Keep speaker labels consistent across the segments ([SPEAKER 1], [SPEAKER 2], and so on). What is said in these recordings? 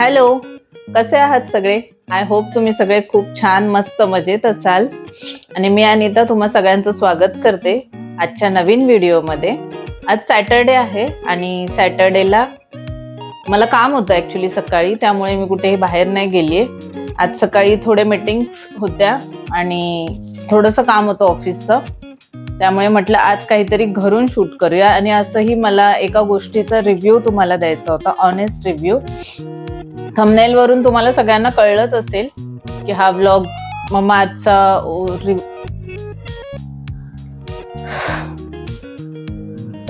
[SPEAKER 1] Hello, कसे आहात सगळे? आय होप तुम्ही सगळे खूप छान मस्त मजेत असाल. आणि मी अनिता तुम्हा सगळ्यांचं स्वागत करते आजच्या नवीन व्हिडिओमध्ये. आज सॅटरडे आहे आणि सॅटरडेला मला काम होतं ॲक्च्युली सकाळी, त्यामुळे मी कुठेही बाहेर नाही गेलीये. आज सकाळी थोडे मीटिंग्स होत्या आणि थोडंसं काम होतं ऑफिसचं, त्यामुळे म्हटलं आज काहीतरी घरून शूट करूया. आणि असंही मला एका गोष्टीचा रिव्ह्यू तुम्हाला द्यायचा होता, ऑनेस्ट रिव्ह्यू. थंबनेल वरून तुम्हाला सगळ्यांना कळलंच असेल की हा व्लॉग ममाअर्थचा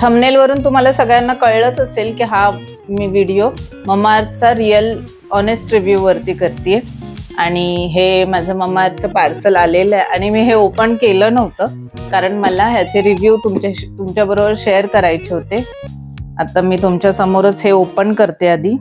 [SPEAKER 1] थंबनेल वरून तुम्हाला सगळ्यांना कळलंच असेल की हा मी व्हिडिओ ममाअर्थचा रिअल ऑनेस्ट रिव्ह्यू वरती करते. आणि हे माझं ममाअर्थचं पार्सल आलेलं आहे आणि मी हे ओपन केलं नव्हतं कारण मला ह्याचे रिव्ह्यू तुमच्याबरोबर शेअर करायचे होते. आता मी तुमच्या समोरच हे ओपन करते आधी.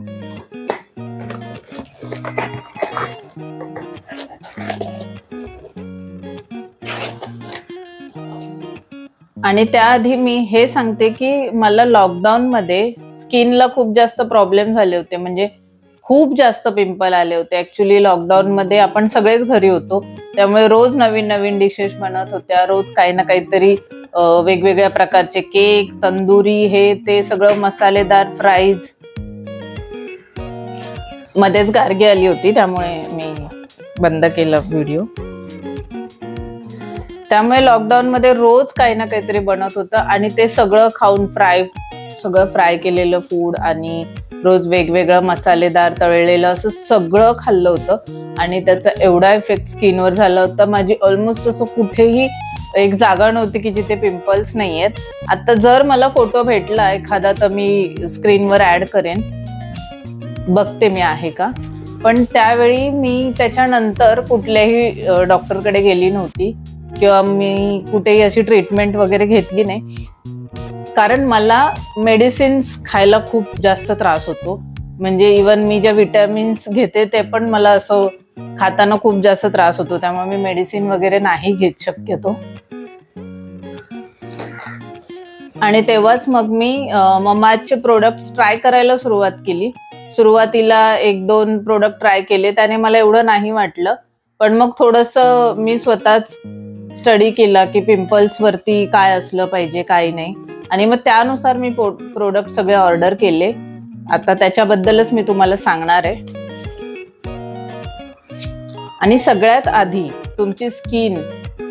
[SPEAKER 1] आणि त्याआधी मी हे सांगते की मला लॉकडाऊन मध्ये स्किनला खूप जास्त प्रॉब्लेम झाले होते, म्हणजे खूप जास्त पिंपल आले होते. ऍक्च्युली लॉकडाऊन मध्ये आपण सगळेच घरी होतो, त्यामुळे रोज नवीन नवीन डिशेस बनत होत्या. रोज काही ना काहीतरी वेगवेगळ्या प्रकारचे केक, तंदुरी, हे ते सगळं मसालेदार फ्राईज. मध्येच गारगी आली होती त्यामुळे मी बंद केलं व्हिडिओ. त्यामुळे लॉकडाऊन मध्ये रोज काही ना काहीतरी बनत होतं आणि ते सगळं खाऊन सगळं फ्राय केलेलं फूड आणि रोज वेगवेगळं मसालेदार तळलेलं असं सगळं खाल्लं होतं आणि त्याचा एवढा इफेक्ट स्किनवर झाला होता. माझी ऑलमोस्ट असं कुठेही एक जागा नव्हती की जिथे पिंपल्स नाहीयेत. आता जर मला फोटो भेटला एखादा तर मी स्क्रीनवर ऍड करेन, बघते मी आहे का. पण त्यावेळी मी त्याच्यानंतर कुठल्याही डॉक्टरकडे गेली नव्हती किंवा मी कुठेही अशी ट्रीटमेंट वगैरे घेतली नाही, कारण मला मेडिसिन्स खायला खूप जास्त त्रास होतो. म्हणजे इवन मी ज्या विटॅमिन्स घेते ते पण मला असं खाताना खूप जास्त त्रास होतो, त्यामुळे मी मेडिसिन वगैरे नाही घेत शक्यतो. आणि तेव्हाच मग मी ममाअर्थचे प्रोडक्ट्स ट्राय करायला सुरुवात केली. सुरुवातीला 1-2 प्रोडक्ट ट्राय केले, त्याने मला एवढं नाही वाटलं. पण मग थोडंसं मी स्वतःच स्टडी केला की पिंपल्स वरती काय असलं पाहिजे काय नाही, आणि मग त्यानुसार मी प्रोडक्ट सगळे ऑर्डर केले. आता त्याच्याबद्दलच मी तुम्हाला सांगणार आहे. आणि सगळ्यात आधी तुमची स्किन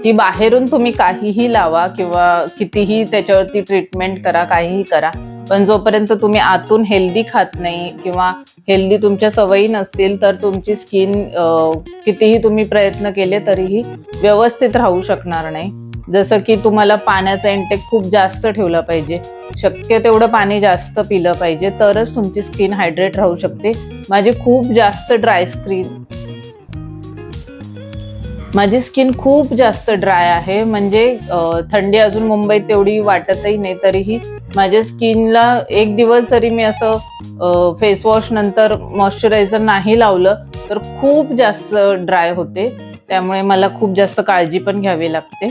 [SPEAKER 1] ही बाहेरून तुम्ही काहीही लावा किंवा कितीही त्याच्यावरती ट्रीटमेंट करा, काहीही करा, पण जोपर्यंत तुम्ही आतून हेल्दी खात नाही किंवा हेल्दी तुमच्या सवयी नसतील तर तुमची स्किन कितीही तुम्ही प्रयत्न केले तरीही व्यवस्थित राहू शकणार नाही. जसं की तुम्हाला पाण्याचा इंटेक खूप जास्त ठेवला पाहिजे, शक्य तेवढं पाणी जास्त पिलं पाहिजे, तरच तुमची स्किन हायड्रेट राहू शकते. माझी स्किन खूप जास्त ड्राय आहे. म्हणजे थंडी अजून मुंबईत तेवढी वाटतही नाही, तरीही माझ्या स्किनला एक दिवस जरी मी असं फेस वॉश नंतर मॉइश्चरायझर नाही लावलं तर खूप जास्त ड्राय होते. त्यामुळे मला खूप जास्त काळजी पण घ्यावी लागते.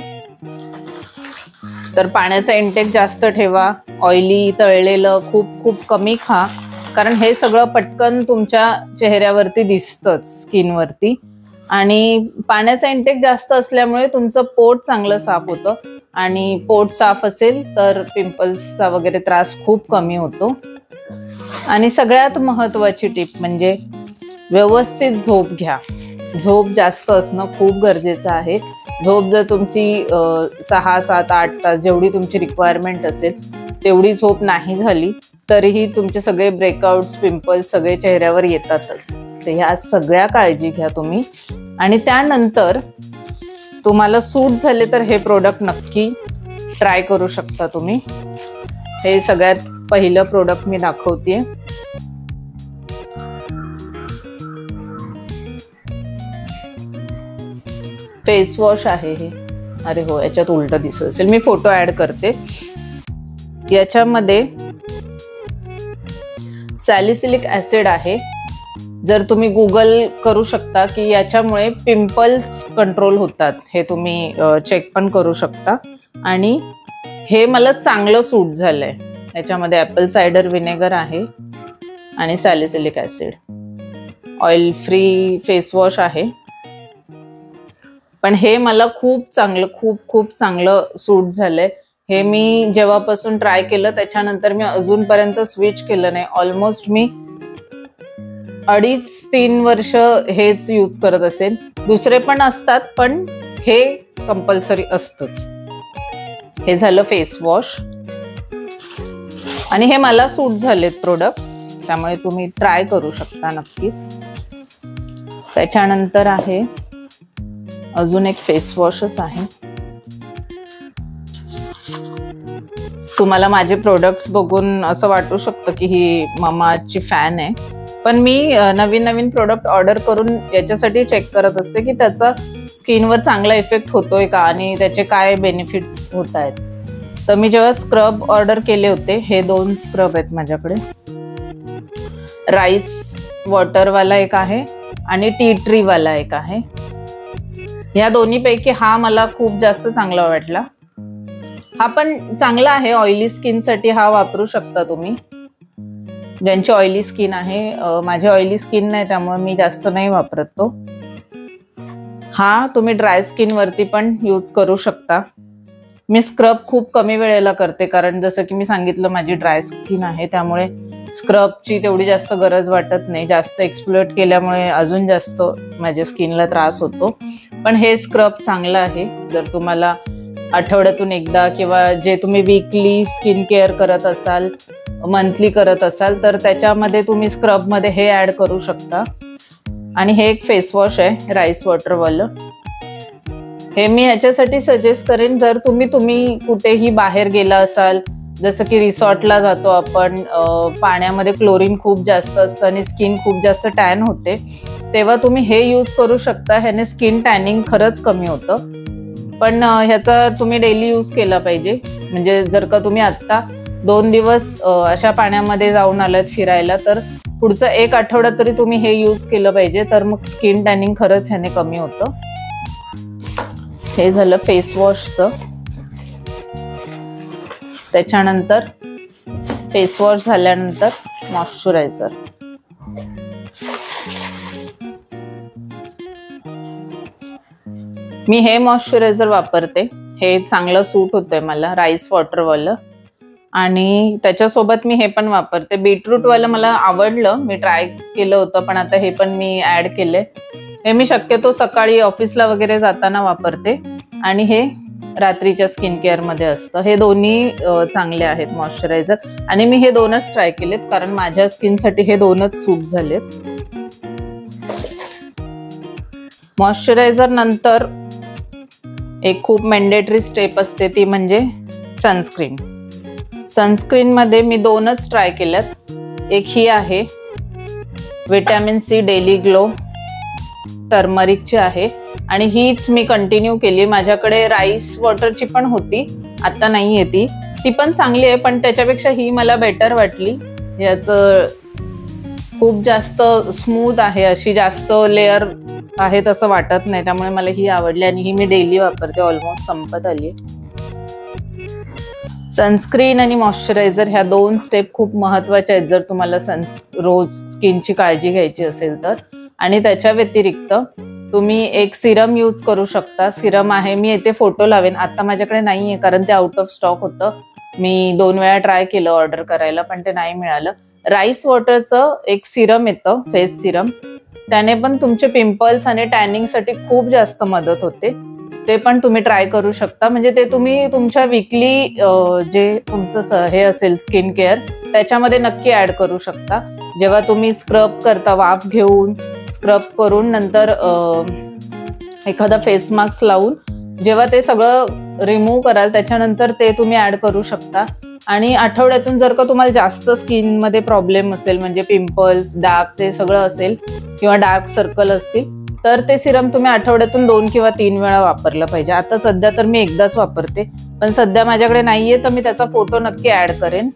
[SPEAKER 1] तर पाण्याचा इंटेक जास्त ठेवा, ऑइली तळलेलं खूप कमी खा, कारण हे सगळं पटकन तुमच्या चेहऱ्यावरती दिसतंच, स्किनवरती. आणि पाण्याचा इंटेक जास्त असल्यामुळे तुमचं पोट चांगलं साफ होतं, आणि पोट साफ असेल तर पिंपल्सचा वगैरे त्रास खूप कमी होतो. आणि सगळ्यात महत्त्वाची टिप म्हणजे व्यवस्थित झोप घ्या. झोप जास्त असणं खूप गरजेचं आहे. झोप जर तुमची 6, 7, 8 तास जेवढी तुमची रिक्वायरमेंट असेल तेवढी झोप नाही झाली तरीही तुमचे सगळे ब्रेकआउट्स, पिंपल्स सगळे चेहऱ्यावर येतातच. तर ह्या सगळ्या काळजी घ्या तुम्ही. आणि त्यानंतर तुम्हाला सूट झाले तर हे प्रोडक्ट नक्की ट्राय करू शकता तुम्ही. हे सगळ्यात पहिलं प्रोडक्ट मी दाखवतेय. फेस वॉश आहे हे. अरे हो, याच्यात उलट दिसत असेल, मी फोटो ऍड करते. याच्यामध्ये सॅलिसिलिक ऍसिड आहे. जर तुम्ही गुगल करू शकता की याच्यामुळे पिंपल्स कंट्रोल होतात, हे तुम्ही चेक पण करू शकता. आणि हे मला चांगलं सूट झालंय. याच्यामध्ये ॲपल सायडर व्हिनेगर आहे आणि salicylic acid. Oil free face wash आहे, पण हे मला खूप चांगलं सूट झालंय. हे मी जेव्हापासून ट्राय केलं त्याच्यानंतर मी अजूनपर्यंत स्विच केलं नाही. ऑलमोस्ट मी 2.5-3 वर्ष हेच यूज करत असेल. दुसरे पण असतात पण हे कंपल्सरी असतंच. हे झालं फेस वॉश आणि हे मला सूट झालेत प्रोडक्ट, त्यामुळे तुम्ही ट्राय करू शकता नक्कीच. त्याच्यानंतर आहे अजून एक फेस वॉशच आहे. तुम्हाला माझे प्रोडक्ट्स बघून असं वाटू शकतं की ही मामाची फॅन आहे, पण मी नवीन प्रोडक्ट ऑर्डर करून याच्यासाठी चेक करत असते की त्याचा स्किनवर चांगला इफेक्ट होतोय का आणि त्याचे काय बेनिफिट्स होत आहेत. तर मी जेव्हा स्क्रब ऑर्डर केले होते, हे 2 स्क्रब आहेत माझ्याकडे. राईस वॉटरवाला एक आहे आणि टी ट्रीवाला एक आहे. ह्या दोन्हीपैकी हा मला खूप जास्त चांगला वाटला. हा पण चांगला आहे ऑइली स्किनसाठी, हा वापरू शकता तुम्ही ज्यांची ऑइली स्किन आहे. माझी ऑइली स्किन नाही त्यामुळे मी जास्त नाही वापरत तो. हा तुम्ही ड्राय स्किन वरती पण यूज करू शकता. मी स्क्रब खूप कमी वेळेला करते, कारण जसं की मी सांगितलं माझी ड्राय स्किन आहे, त्यामुळे स्क्रबची तेवढी जास्त गरज वाटत नाही. जास्त एक्सप्लोएट केल्यामुळे अजून जास्त माझ्या स्किनला त्रास होतो. पण हे स्क्रब चांगलं आहे जर तुम्हाला आठवड्यातून एकदा किंवा जे तुम्ही वीकली स्किन केअर करत असाल, मंथली करत असाल, तर त्याच्यामध्ये तुम्ही स्क्रबमध्ये हे ऍड करू शकता. आणि हे एक फेस वॉश आहे राईस वॉटरवालं. हे मी ह्याच्यासाठी सजेस्ट करेन जर तुम्ही कुठेही बाहेर गेला असाल, जसं की रिसॉर्टला जातो आपण, पाण्यामध्ये क्लोरीन खूप जास्त असतं आणि स्किन खूप जास्त टॅन होते, तेव्हा तुम्ही हे यूज करू शकता. ह्याने स्किन टॅनिंग खरंच कमी होतं, पण ह्याचा तुम्ही डेली यूज केला पाहिजे. म्हणजे जर का तुम्ही आत्ता 2 दिवस अशा पाण्यामध्ये जाऊन आलात फिरायला, तर पुढचा 1 आठवडा तरी तुम्ही हे यूज केलं पाहिजे, तर मग स्किन टॅनिंग खरंच ह्याने कमी होतं. हे झालं फेस वॉशचं. त्याच्यानंतर फेस वॉश झाल्यानंतर मॉइश्चरायझर. मी हे मॉइश्चरायझर वापरते, हे चांगलं सूट होतंय मला, राईस वॉटरवालं. आणि त्याच्यासोबत मी हे पण वापरते, बीटरूटवालं मला आवडलं, मी ट्राय केलं होतं, पण आता हे पण मी ऍड केलंय. हे मी शक्यतो सकाळी ऑफिसला वगैरे जाताना वापरते आणि हे रात्रीच्या स्किन केअर मध्ये असतं. हे दोन्ही चांगले आहेत मॉइश्चरायझर आणि मी हे 2च ट्राय केलेत, कारण माझ्या स्किनसाठी हे 2च सूट झालेत. मॉइश्चरायझर नंतर एक खूप मॅन्डेटरी स्टेप असते, ती म्हणजे सनस्क्रीन. सनस्क्रीन मध्ये मी 2च ट्राय केल्यात. एक ही आहे विटॅमिन सी डेली ग्लो टर्मरिकची आहे आणि हीच मी कंटिन्यू केली. माझ्याकडे राईस वॉटरची पण होती, आता नाहीये ती पण चांगली आहे, पण त्याच्यापेक्षा ही मला बेटर वाटली. याचं खूप जास्त स्मूथ आहे, अशी जास्त लेअर आहे तसं वाटत नाही, त्यामुळे मला ही आवडली आणि ही मी डेली वापरते, ऑलमोस्ट संपत आली. सनस्क्रीन आणि मॉइश्चरायझर ह्या 2 स्टेप खूप महत्त्वाच्या आहेत जर तुम्हाला रोज स्किनची काळजी घ्यायची असेल तर. आणि त्याच्या व्यतिरिक्त तुम्ही एक सिरम यूज करू शकता. सिरम आहे, मी इथे फोटो लावेन, आता माझ्याकडे नाही आहे कारण ते आउट ऑफ स्टॉक होतं. मी 2 वेळा ट्राय केलं ऑर्डर करायला, पण ते नाही मिळालं. राईस वॉटरचं एक सिरम येतं, फेस सिरम, त्याने पण तुमचे पिंपल्स आणि टॅनिंगसाठी खूप जास्त मदत होते. ते पण तुम्ही ट्राय करू शकता. म्हणजे ते तुम्ही तुमच्या वीकली जे तुमचं हे असेल स्किन केअर त्याच्यामध्ये नक्की ऍड करू शकता. जेव्हा तुम्ही स्क्रब करता, वाफ घेऊन स्क्रब करून नंतर एखादा फेस मास्क लावून जेव्हा ते सगळं रिमूव्ह कराल त्याच्यानंतर ते तुम्ही ऍड करू शकता. आणि आठवड्यातून जर का तुम्हाला जास्त स्किनमध्ये प्रॉब्लेम असेल, म्हणजे पिंपल्स, डार्क ते सगळं असेल किंवा डार्क सर्कल असतील, तर ते सिरम तुम्ही आठवड्यातून 2 किंवा 3 वेळा वापरलं पाहिजे. आता सध्या तर मी एकदाच वापरते, पण सध्या माझ्याकडे नाहीये तर मी त्याचा फोटो नक्की ऍड करेन.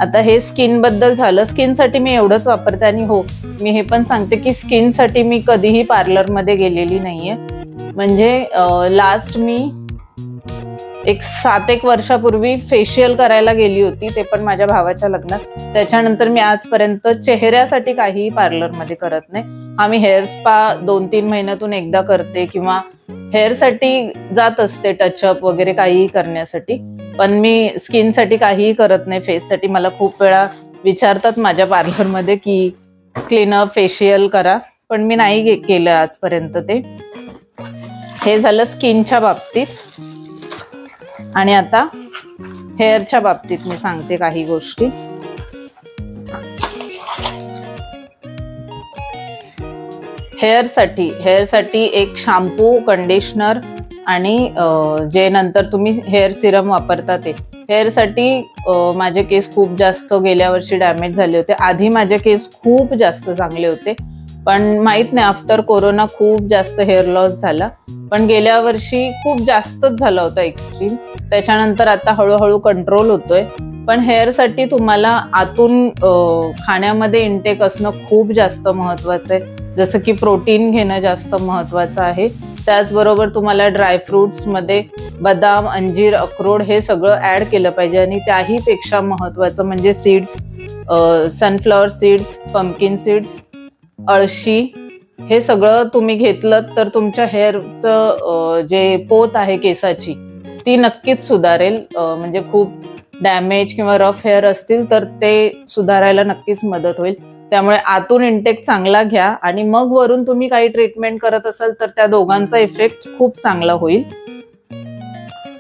[SPEAKER 1] आता हे स्किन बद्दल झालं. स्किनसाठी मी एवढंच वापरते. आणि हो, मी हे पण सांगते की स्किनसाठी मी कधीही पार्लरमध्ये गेलेली नाहीये. म्हणजे लास्ट मी एक 7-1 वर्षापूर्वी फेशियल करायला गेली होती, ते पण माझ्या भावाच्या लग्नात. त्याच्यानंतर मी आजपर्यंत चेहऱ्यासाठी काही पार्लरमध्ये करत नाही. आम्ही हेअर स्पा 2-3 महिन्यातून एकदा करते किंवा हेअरसाठी जात असते टचअप वगैरे काहीही करण्यासाठी, पण मी स्किनसाठी काहीही करत नाही. फेससाठी मला खूप वेळा विचारतात माझ्या पार्लरमध्ये की क्लीनअप फेशियल करा, पण मी नाही केलं आजपर्यंत ते. हे झालं स्किनच्या बाबतीत. आणि आता हेअरच्या बाबतीत मी सांगते काही गोष्टी. हेअरसाठी एक शॅम्पू, कंडिशनर आणि जे नंतर तुम्ही हेअर सिरम वापरता ते. हेअरसाठी माझे केस खूप जास्त गेल्या वर्षी डॅमेज झाले होते. आधी माझे केस खूप जास्त चांगले होते, पण माहित नाही आफ्टर कोरोना खूप जास्त हेअर लॉस झाला. पण गेल्या वर्षी खूप जास्तच झाला होता एक्स्ट्रीम. त्याच्यानंतर आता हळूहळू कंट्रोल होतोय. पण हेअरसाठी तुम्हाला आतून खाण्यामध्ये इंटेक असणं खूप जास्त महत्वाचं आहे. जसं की प्रोटीन घेणं जास्त महत्वाचं आहे. त्याचबरोबर तुम्हाला ड्रायफ्रुट्समध्ये बदाम, अंजीर, अक्रोड हे सगळं ऍड केलं पाहिजे. आणि त्याहीपेक्षा महत्वाचं म्हणजे seeds, sunflower seeds, pumpkin seeds, अळशी, हे सगळं तुम्ही घेतलं तर तुमच्या हेअरचं जे पोत आहे केसाची ती नक्कीच सुधारेल. म्हणजे खूप डॅमेज किंवा रफ हेअर असतील तर ते सुधारायला नक्कीच मदत होईल. त्यामुळे आतून इंटेक चांगला घ्या आणि मग वरून तुम्ही काही ट्रीटमेंट करत असाल तर त्या दोघांचा इफेक्ट खूप चांगला होईल.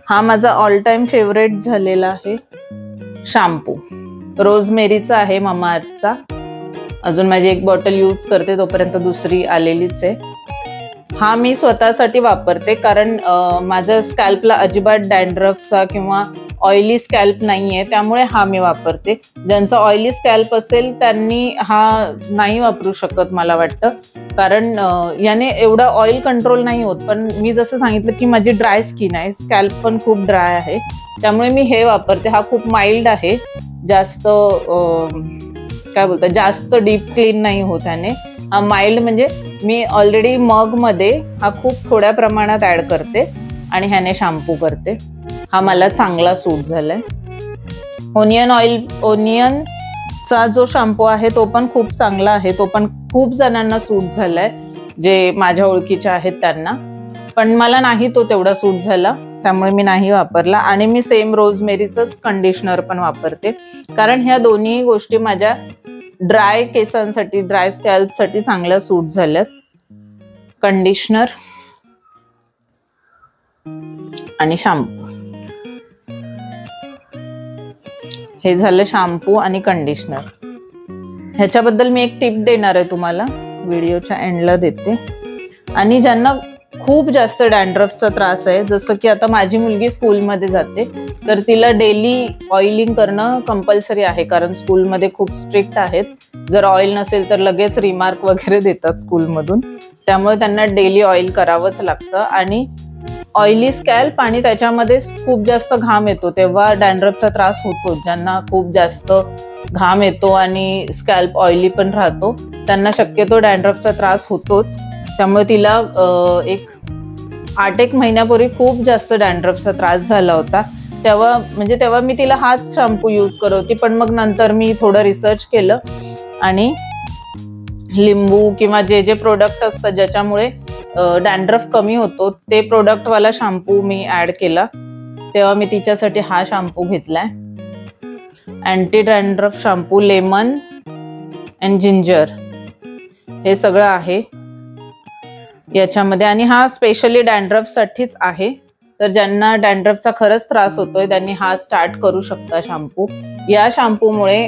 [SPEAKER 1] हा माझा ऑल टाइम फेवरेट झालेला आहे शॅम्पू. रोजमेरीचा आहे मामाअर्थचा. अजून माझी एक बॉटल यूज करते, तोपर्यंत दुसरी आलेलीच आहे. हा मी स्वतःसाठी वापरते कारण माझ्या स्कॅल्पला अजिबात डॅन्ड्रफचा किंवा ऑइली स्कॅल्प नाहीये, त्यामुळे हा मी वापरते. ज्यांचा ऑइली स्कॅल्प असेल त्यांनी हा नाही वापरू शकत मला वाटतं, कारण याने एवढा ऑइल कंट्रोल नाही होत. पण मी जसं सांगितलं की माझी ड्राय स्किन आहे, स्कॅल्प पण खूप ड्राय आहे, त्यामुळे मी हे वापरते. हा खूप माइल्ड आहे, जास्त काय बोलतात जास्त डीप क्लीन नाही होत याने. हा माइल्ड म्हणजे मी ऑलरेडी मग मध्ये हा खूप थोड्या प्रमाणात ऍड करते आणि ह्याने शॅम्पू करते. हा मला चांगला सूट झालाय. ओनियनचा जो शॅम्पू आहे तो पण खूप चांगला आहे, तो पण खूप जणांना सूट झालाय जे माझ्या ओळखीचे आहेत त्यांना, पण मला नाही तो तेवढा सूट झाला, त्यामुळे मी नाही वापरला. आणि मी सेम रोजमेरीचंच कंडिशनर पण वापरते कारण ह्या दोन्ही गोष्टी माझ्या ड्राय केसांसाठी, ड्राय स्कॅल्पसाठी चांगल्या सूट झाल्यात. कंडिशनर आणि शॅम्पू, हे झालं शॅम्पू आणि कंडिशनर. ह्याच्याबद्दल मी एक टिप देणार आहे तुम्हाला, व्हिडिओच्या एंडला देते. आणि ज्यांना खूप जास्त डॅन्ड्रफचा त्रास आहे, जसं की आता माझी मुलगी स्कूलमध्ये जाते तर तिला डेली ऑइलिंग करणं कंपल्सरी आहे, कारण स्कूलमध्ये खूप स्ट्रिक्ट आहेत. जर ऑइल नसेल तर लगेच रिमार्क वगैरे देतात स्कूलमधून, त्यामुळे त्यांना डेली ऑइल करावंच लागतं. आणि ऑइली स्कॅल्प आणि त्याच्यामध्ये खूप जास्त घाम येतो तेव्हा डॅन्ड्रफचा त्रास होतो. ज्यांना खूप जास्त घाम येतो आणि स्कॅल्प ऑइली पण राहतो त्यांना शक्यतो डॅन्ड्रफचा त्रास होतोच. त्यामुळे तिला 8-1 महिन्यापूर्वी खूप जास्त डॅन्ड्रफचा त्रास झाला होता. तेव्हा मी तिला हाच शॅम्पू यूज करत होती, पण मग नंतर मी थोडं रिसर्च केलं आणि लिंबू किंवा जे जे प्रोडक्ट असतात ज्याच्यामुळे डॅन्ड्रफ कमी होतो ते प्रोडक्टवाला शॅम्पू मी ऍड केला. तेव्हा मी तिच्यासाठी हा शॅम्पू घेतलाय, anti dandruff shampoo, lemon and ginger हे सगळं आहे याच्यामध्ये. आणि हा स्पेशली डॅन्ड्रफ साठीच आहे, तर ज्यांना डॅन्ड्रफचा खरंच त्रास होतोय त्यांनी हा स्टार्ट करू शकता शॅम्पू. या शॅम्पूमुळे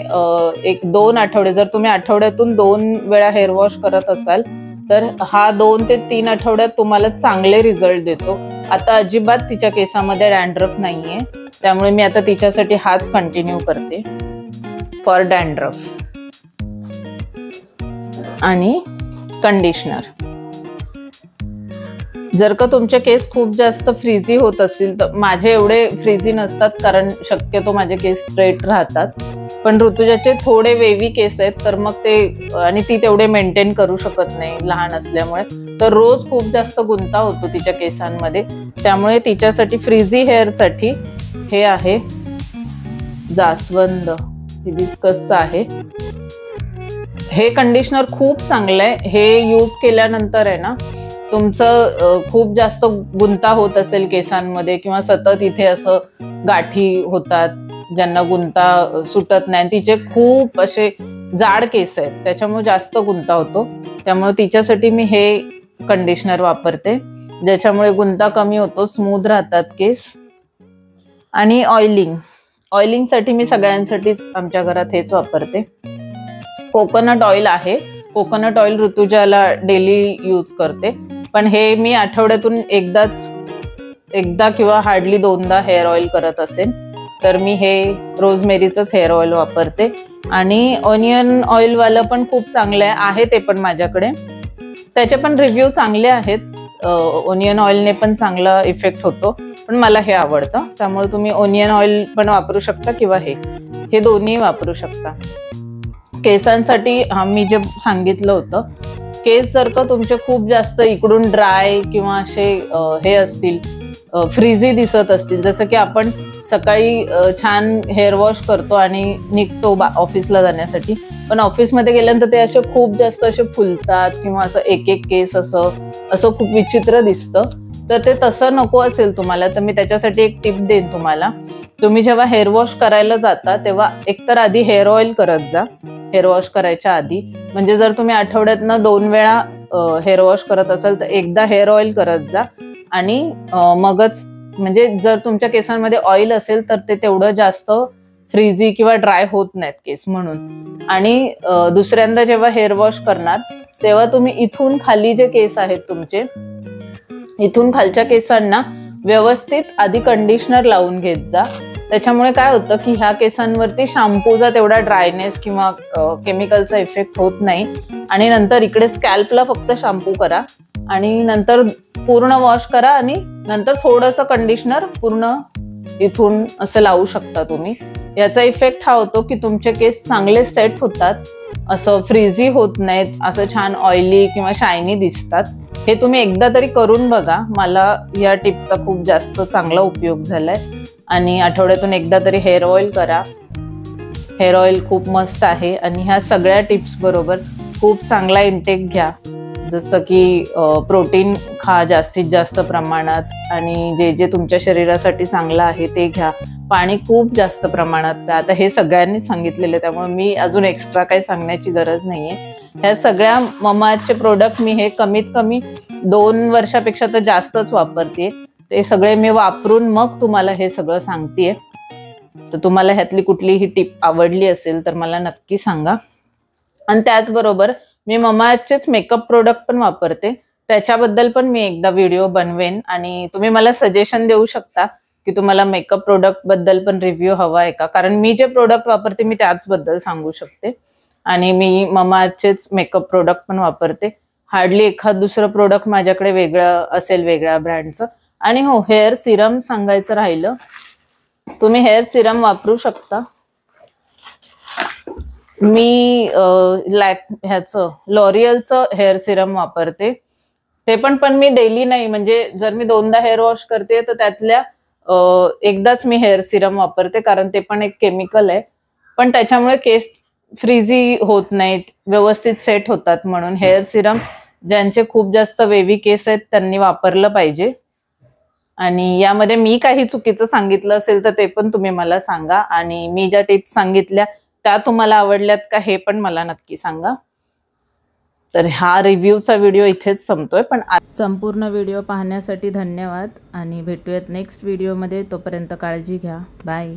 [SPEAKER 1] 1-2 आठवडे, जर तुम्ही आठवड्यातून 2 वेळा हेअर वॉश करत असाल तर हा 2 ते 3 आठवड्यात तुम्हाला चांगले रिझल्ट देतो. आता अजिबात तिच्या केसामध्ये डॅन्ड्रफ नाहीये, त्यामुळे मी आता तिच्यासाठी हाच कंटिन्यू करते फॉर डॅन्ड्रफ. आणि कंडिशनर, जर का तुमचे केस खूप जास्त फ्रीझी होत असतील तर, माझे एवढे फ्रीझी नसतात कारण शक्यतो माझे केस स्ट्रेट राहतात, पण ऋतुजाचे थोडे वेवी केस आहेत तर मग ते, आणि ती तेवढे मेंटेन करू शकत नाही लहान असल्यामुळे, तर रोज खूप जास्त गुंता होतो तिच्या केसांमध्ये. त्यामुळे तिच्यासाठी फ्रीझी हेअरसाठी हे आहे जास्वंद हिबिस्कसचं आहे. हे कंडिशनर खूप चांगलं आहे. हे यूज केल्यानंतर आहे ना, तुमचं खूप जास्त गुंता होत असेल केसांमध्ये किंवा सतत इथे असं गाठी होतात, ज्यांना गुंता सुटत नाही, तिचे खूप असे जाड केस आहेत, त्याच्यामुळे जास्त गुंता होतो. त्यामुळे तिच्यासाठी मी हे कंडिशनर वापरते, ज्याच्यामुळे गुंता कमी होतो, स्मूथ राहतात केस. आणि ऑइलिंगसाठी मी सगळ्यांसाठीच आमच्या घरात हेच वापरते. कोकोनट ऑइल आहे. कोकोनट ऑइल ऋतुजाला डेली यूज करते, पण हे मी आठवड्यातून एकदा किंवा हार्डली 2दा हेअर ऑइल करत असेल तर मी हे रोजमेरीचंच हेअर ऑइल वापरते. आणि ऑनियन ऑइल वाला पण खूप चांगलं आहे ते पण माझ्याकडे, त्याचे पण रिव्ह्यू चांगले आहेत. ऑनियन ऑइलने पण चांगला इफेक्ट होतो, पण मला हे आवडतं. त्यामुळे तुम्ही ऑनियन ऑइल पण वापरू शकता किंवा हे दोन्ही वापरू शकता. केसांसाठी मी जे सांगितलं होतं, केस जर का तुमचे खूप जास्त इकडून ड्राय किंवा असे हे असतील, फ्रीझी दिसत असतील, जसं की आपण सकाळी छान हेअर वॉश करतो आणि निघतो ऑफिसला जाण्यासाठी, पण ऑफिसमध्ये गेल्यानंतर ते असे खूप जास्त असे फुलतात किंवा असं एक केस असं खूप विचित्र दिसतं. तर ते तसं नको असेल तुम्हाला, तर मी त्याच्यासाठी एक टिप देईन तुम्हाला. तुम्ही जेव्हा हेअर वॉश करायला जाता तेव्हा एकतर आधी हेअर ऑइल करत जा हेअर वॉश करायच्या आधी. म्हणजे जर तुम्ही आठवड्यातनं 2 वेळा हेअर वॉश करत असाल तर एकदा हेअर ऑइल करत जा आणि मगच, म्हणजे जर तुमच्या केसांमध्ये ऑइल असेल तर ते तेवढं जास्त फ्रीझी किंवा ड्राय होत नाहीत केस म्हणून. आणि दुसऱ्यांदा जेव्हा हेअर वॉश करणार तेव्हा तुम्ही इथून खाली जे केस आहेत तुमचे, इथून खालच्या केसांना व्यवस्थित आधी कंडिशनर लावून घेत जा. त्याच्यामुळे काय होतं की ह्या केसांवरती शॅम्पूचा तेवढा ड्रायनेस किंवा केमिकलचा इफेक्ट होत नाही. आणि नंतर इकडे स्कॅल्पला फक्त शॅम्पू करा आणि नंतर पूर्ण वॉश करा आणि नंतर थोडंसं कंडिशनर पूर्ण इथून असं लावू शकता तुम्ही. याचा इफेक्ट हा होतो की तुमचे केस चांगले सेट होतात, असं फ्रीझी होत नाहीत, असं छान ऑइली किंवा शायनी दिसतात. हे तुम्ही एकदा तरी करून बघा. मला या टिपचा खूप जास्त चांगला उपयोग झालाय. आणि आठवड्यातून एकदा तरी हेअर ऑइल करा. हेअर ऑइल खूप मस्त आहे. आणि ह्या सगळ्या टिप्स बरोबर खूप चांगला इंटेक घ्या, जसं की प्रोटीन खा जास्तीत जास्त प्रमाणात आणि जे जे तुमच्या शरीरासाठी चांगलं आहे ते घ्या. पाणी खूप जास्त प्रमाणात प्या. आता हे सगळ्यांनी सांगितलेलं आहे, त्यामुळे मी अजून एक्स्ट्रा काही सांगण्याची गरज नाहीये. ह्या सगळ्या ममाचे प्रोडक्ट मी हे कमीत कमी 2 वर्षापेक्षा तर जास्तच वापरते. ते सगळे मी वापरून मग तुम्हाला हे सगळं सांगतेय. तर तुम्हाला ह्यातली कुठलीही टिप आवडली असेल तर मला नक्की सांगा. आणि त्याचबरोबर मी ममाचेच मेकअप प्रोडक्ट पण वापरते, त्याच्याबद्दल पण मी एकदा व्हिडिओ बनवेन. आणि तुम्ही मला सजेशन देऊ शकता की तुम्हाला मेकअप प्रोडक्ट बद्दल पण रिव्ह्यू हवा आहे का, कारण मी जे प्रोडक्ट वापरते मी त्याचबद्दल सांगू शकते. आणि मी ममाचेच मेकअप प्रोडक्ट पण वापरते. हार्डली एखाद दुसरं प्रोडक्ट माझ्याकडे वेगळं असेल, वेगळ्या ब्रँडचं. आणि हो, हेअर सिरम सांगायचं राहिलं, तुम्ही हेअर सिरम वापरू शकता. मी ह्याचं लॉरियलचं हेअर सिरम वापरते. ते पण मी डेली नाही, म्हणजे जर मी 2दा हेअर वॉश करते तर त्यातल्या एकदाच मी हेअर सिरम वापरते, कारण ते पण एक केमिकल आहे. पण त्याच्यामुळे केस फ्रीझी होत नाहीत, व्यवस्थित सेट होतात. म्हणून हेअर सिरम ज्यांचे खूप जास्त वेवी केस आहेत त्यांनी वापरलं पाहिजे. आणि यामध्ये मी काही चुकीचं सांगितलं असेल तर ते पण तुम्ही मला सांगा. आणि मी ज्या टिप्स सांगितल्या त्या तुम्हाला आवडल्यात का हे पण मला नक्की सांगा. तर हा रिव्ह्यूचा व्हिडिओ इथेच संपतोय, पण संपूर्ण व्हिडिओ पाहण्यासाठी धन्यवाद. आणि भेटूयात नेक्स्ट व्हिडिओमध्ये. तोपर्यंत काळजी घ्या. बाय.